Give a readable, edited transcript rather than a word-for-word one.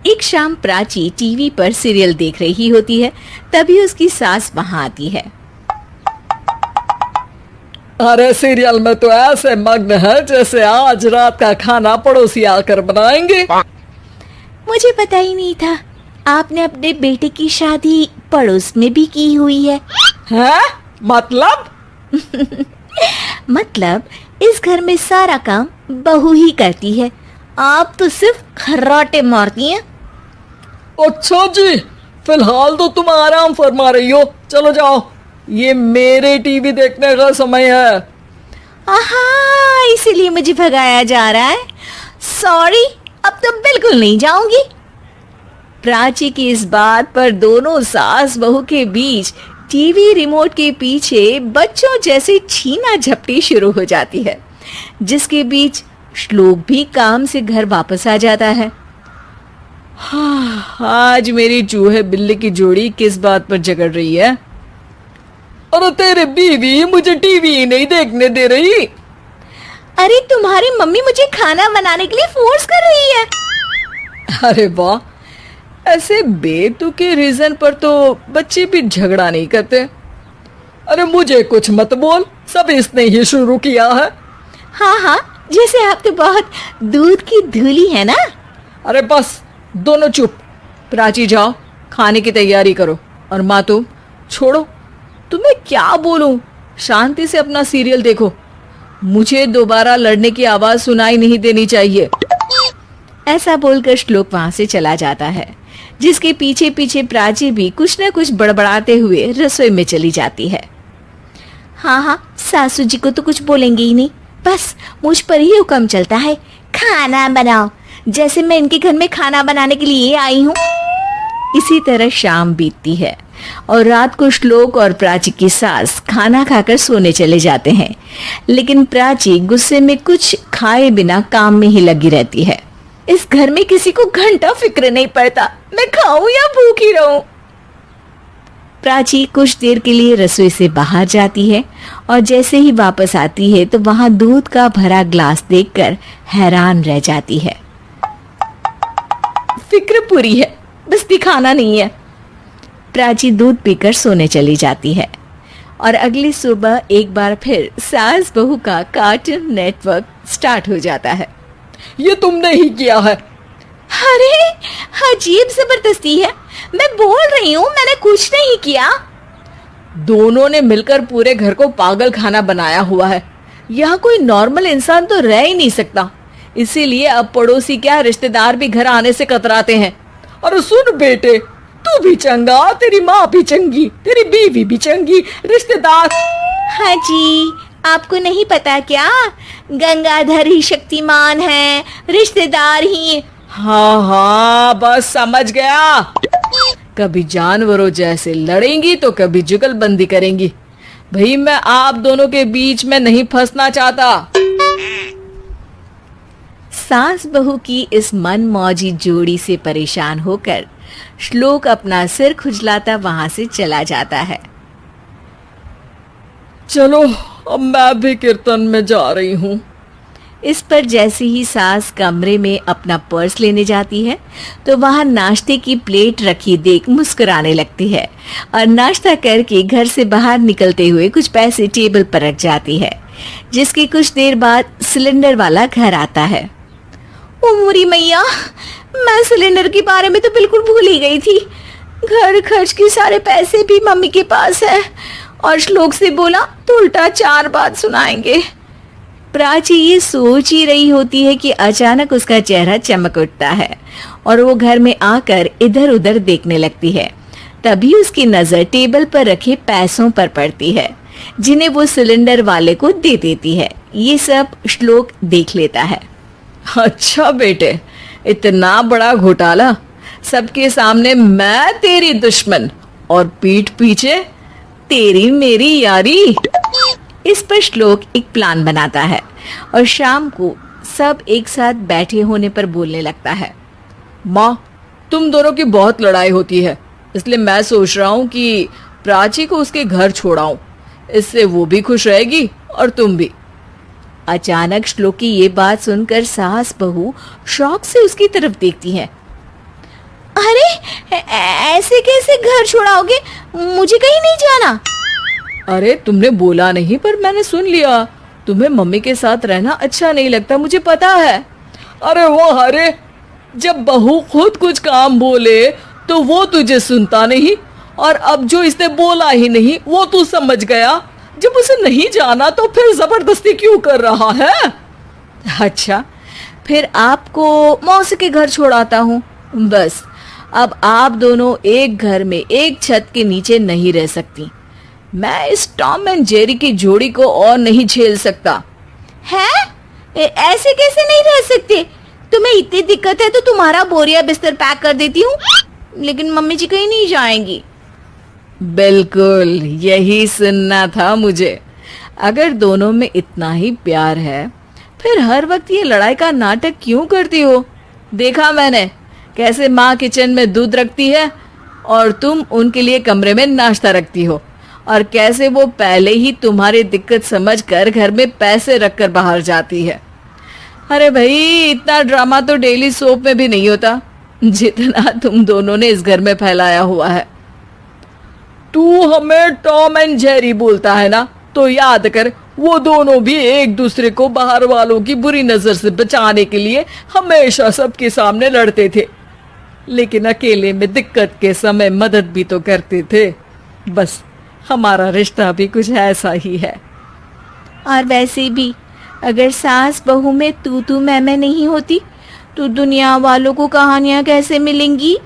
एक शाम प्राची टीवी पर सीरियल देख रही होती है। तभी उसकी सास वहां आती है। अरे सीरियल में तो ऐसे मग्न है जैसे आज रात का खाना पड़ोसी आकर बनाएंगे। मुझे पता ही नहीं था आपने अपने बेटे की शादी पड़ोस में भी की हुई है। हैं? मतलब? मतलब इस घर में सारा काम बहू ही करती है, आप तो सिर्फ खर्राटे मारती हैं। अच्छा जी, फिलहाल तो तुम आराम फरमा रही हो। चलो जाओ, ये मेरे टीवी देखने का समय है। आहा, इसीलिए मुझे भगाया जा रहा है। सॉरी, अब तो बिल्कुल नहीं जाऊंगी। प्राची की इस बात पर दोनों सास बहू के बीच टीवी रिमोट के पीछे बच्चों जैसे छीना झपटी शुरू हो जाती है, जिसके बीच श्लोक भी काम से घर वापस आ जाता है। हाँ, आज मेरी चूहे बिल्ली की जोड़ी किस बात पर झगड़ रही है? अरे तेरे बीवी मुझे टीवी ही नहीं देखने दे रही। अरे तुम्हारी मम्मी मुझे खाना बनाने के लिए फोर्स कर रही है। अरे वाह, ऐसे बेतुके रीजन पर तो बच्चे भी झगड़ा नहीं करते। अरे मुझे कुछ मत बोल, सब इसने ही शुरू किया है। हाँ हाँ, जैसे आप तो बहुत दूध की धूली है ना। अरे बस, दोनों चुप। प्राची जाओ, खाने की तैयारी करो। और माँ तुम छोड़ो, तुम्हें क्या बोलूं, शांति से अपना सीरियल देखो। मुझे दोबारा लड़ने की आवाज सुनाई नहीं देनी चाहिए। ऐसा बोलकर श्लोक वहां से चला जाता है, जिसके पीछे पीछे प्राची भी कुछ न कुछ बड़बड़ाते हुए रसोई में चली जाती है। हाँ हाँ, सासू जी को तो कुछ बोलेंगे ही नहीं, बस मुझ पर ही हुक्म चलता है, खाना बनाओ, जैसे मैं इनके घर में खाना बनाने के लिए आई हूँ। इसी तरह शाम बीतती है और रात को श्लोक और प्राची की सास खाना खाकर सोने चले जाते हैं, लेकिन प्राची गुस्से में कुछ खाए बिना काम में ही लगी रहती है। इस घर में किसी को घंटा फिक्र नहीं पड़ता, मैं खाऊं या भूखी रहूं। प्राची कुछ देर के लिए रसोई से बाहर जाती है और जैसे ही वापस आती है तो वहां दूध का भरा ग्लास देखकर हैरान रह जाती है। फिक्र पूरी है, बस दिखाना नहीं है। प्राची दूध पीकर सोने चली जाती है और अगली सुबह एक बार फिर सास बहू का कार्टून नेटवर्क स्टार्ट हो जाता है। ये तुमने ही किया है। अरे अजीब जबरदस्ती है, मैं बोल रही हूँ मैंने कुछ नहीं किया। दोनों ने मिलकर पूरे घर को पागल खाना बनाया हुआ है। यहाँ कोई नॉर्मल इंसान तो रह ही नहीं सकता, इसीलिए अब पड़ोसी क्या रिश्तेदार भी घर आने से कतराते हैं। और सुन बेटे, तू भी चंगा, तेरी माँ भी चंगी, तेरी बीवी भी चंगी, रिश्तेदार। हाँ जी, आपको नहीं पता क्या, गंगाधर ही शक्तिमान है, रिश्तेदार ही। हाँ हाँ, बस समझ गया। कभी जानवरों जैसे लड़ेंगी तो कभी जुगलबंदी करेंगी। भाई मैं आप दोनों के बीच में नहीं फंसना चाहता। सास बहू की इस मनमौजी जोड़ी से परेशान होकर श्लोक अपना सिर खुजलाता वहां से चला जाता है। चलो अब मैं भी कीर्तन में जा रही हूँ। इस पर जैसे ही सास कमरे में अपना पर्स लेने जाती है तो वहां नाश्ते की प्लेट रखी देख मुस्कुराने लगती है और नाश्ता करके घर से बाहर निकलते हुए कुछ पैसे टेबल पर रख जाती है, जिसके कुछ देर बाद सिलेंडर वाला घर आता है। ओ मोरी मैया, मैं सिलेंडर के बारे में तो बिल्कुल भूल ही गई थी। घर खर्च के सारे पैसे भी मम्मी के पास है और श्लोक से बोला तो उल्टा 4 बात सुनाएंगे। प्राची ये सोच ही रही होती है कि अचानक उसका चेहरा चमक उठता है और वो घर में आकर इधर उधर देखने लगती है। तभी उसकी नजर टेबल पर रखे पैसों पर पड़ती है, जिन्हें वो सिलेंडर वाले को दे देती है। ये सब श्लोक देख लेता है। अच्छा बेटे, इतना बड़ा घोटाला, सबके सामने मैं तेरी दुश्मन और पीठ पीछे तेरी मेरी यारी। इस पर श्लोक एक प्लान बनाता है और शाम को सब एक साथ बैठे होने पर बोलने लगता है। माँ, तुम दोनों की बहुत लड़ाई होती है, इसलिए मैं सोच रहा हूँ कि प्राची को उसके घर छोड़ाऊं। इससे वो भी खुश रहेगी और तुम भी। अचानक श्लोक की ये बात सुनकर सास बहू शौक से उसकी तरफ देखती है। ऐसे कैसे घर छोड़ाओगे? मुझे कहीं नहीं जाना। अरे तुमने बोला नहीं पर मैंने सुन लिया। तुम्हें मम्मी के साथ रहना अच्छा नहीं लगता, मुझे पता है। अरे वो अरे, जब बहू खुद कुछ काम बोले तो वो तुझे सुनता नहीं, और अब जो इसने बोला ही नहीं वो तू समझ गया। जब उसे नहीं जाना तो फिर जबरदस्ती क्यों कर रहा है? अच्छा, फिर आपको मौसी के घर छोड़ाता हूँ। बस अब आप दोनों एक घर में एक छत के नीचे नहीं रह सकती। मैं इस टॉम एंड जेरी की जोड़ी को और नहीं झेल सकता। है? ऐसे कैसे नहीं रह सकते? तुम्हें इतनी दिक्कत है तो तुम्हारा बोरिया बिस्तर पैक कर देती हूँ, लेकिन मम्मी जी कहीं नहीं जाएंगी। बिल्कुल यही सुनना था मुझे। अगर दोनों में इतना ही प्यार है फिर हर वक्त ये लड़ाई का नाटक क्यों करती हो? देखा मैंने कैसे माँ किचन में दूध रखती है और तुम उनके लिए कमरे में नाश्ता रखती हो, और कैसे वो पहले ही तुम्हारी दिक्कत समझकर घर में पैसे रखकर बाहर जाती है। अरे भाई, इतना ड्रामा तो डेली सोप में भी नहीं होता जितना तुम दोनों ने इस घर में फैलाया हुआ है। तू हमें टॉम एंड जेरी बोलता है ना, तो याद कर वो दोनों भी एक दूसरे को बाहर वालों की बुरी नजर से बचाने के लिए हमेशा सबके सामने लड़ते थे, लेकिन अकेले में दिक्कत के समय मदद भी तो करते थे। बस हमारा रिश्ता भी कुछ ऐसा ही है। और वैसे भी अगर सास बहू में तू मैं नहीं होती तो दुनिया वालों को कहानियां कैसे मिलेंगी?